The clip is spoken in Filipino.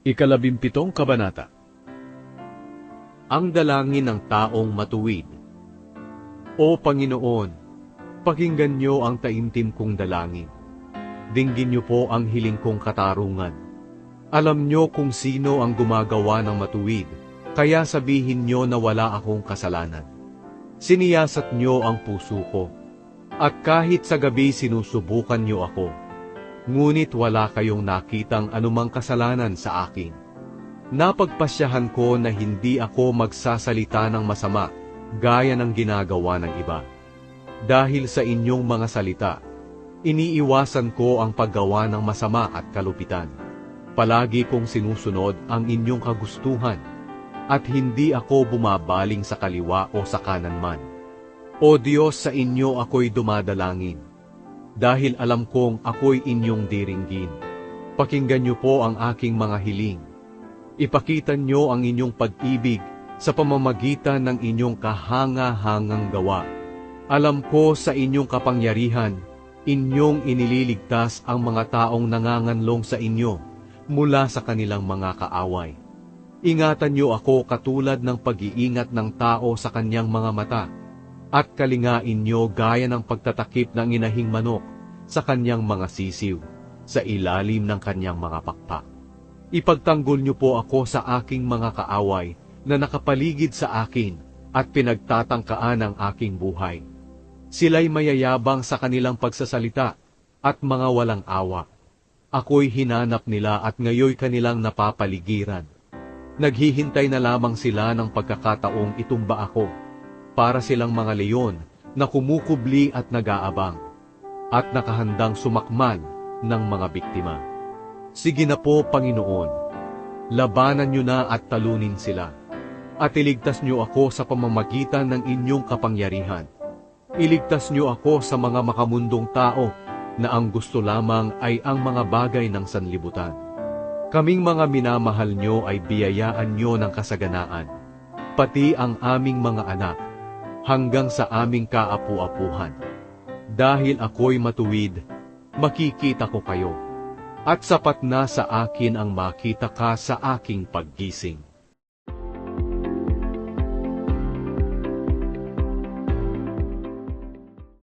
Ikalabimpitong Kabanata. Ang dalangin ng taong matuwid. O Panginoon, pakinggan niyo ang taimtim kong dalangin. Dinggin niyo po ang hiling kong katarungan. Alam niyo kung sino ang gumagawa ng matuwid, kaya sabihin niyo na wala akong kasalanan. Siniyasat niyo ang puso ko, at kahit sa gabi sinusubukan niyo ako. Ngunit wala kayong nakitang anumang kasalanan sa akin. Napagpasyahan ko na hindi ako magsasalita ng masama, gaya ng ginagawa ng iba. Dahil sa inyong mga salita, iniiwasan ko ang paggawa ng masama at kalupitan. Palagi kong sinusunod ang inyong kagustuhan, at hindi ako bumabaling sa kaliwa o sa kanan man. O Diyos, sa inyo ako'y dumadalangin, dahil alam kong ako'y inyong diringgin. Pakinggan niyo po ang aking mga hiling. Ipakita niyo ang inyong pag-ibig sa pamamagitan ng inyong kahanga-hangang gawa. Alam ko sa inyong kapangyarihan, inyong inililigtas ang mga taong nanganganlong sa inyo mula sa kanilang mga kaaway. Ingatan niyo ako katulad ng pag-iingat ng tao sa kanyang mga mata, at kalingain niyo gaya ng pagtatakip ng inahing manok sa kanyang mga sisiw, sa ilalim ng kanyang mga pakpak. Ipagtanggol niyo po ako sa aking mga kaaway na nakapaligid sa akin at pinagtatangkaan ang aking buhay. Sila'y mayayabang sa kanilang pagsasalita at mga walang awa. Ako'y hinanap nila at ngayoy kanilang napapaligiran. Naghihintay na lamang sila ng pagkakataong itumba ako, para silang mga leon na kumukubli at nag-aabang, at nakahandang sumakman ng mga biktima. Sige na po, Panginoon, labanan niyo na at talunin sila, at iligtas niyo ako sa pamamagitan ng inyong kapangyarihan. Iligtas niyo ako sa mga makamundong tao na ang gusto lamang ay ang mga bagay ng sanlibutan. Kaming mga minamahal niyo ay biyayaan niyo ng kasaganaan, pati ang aming mga anak, hanggang sa aming kaapu-apuhan. Dahil ako'y matuwid, makikita ko kayo, at sapat na sa akin ang makita ka sa aking paggising.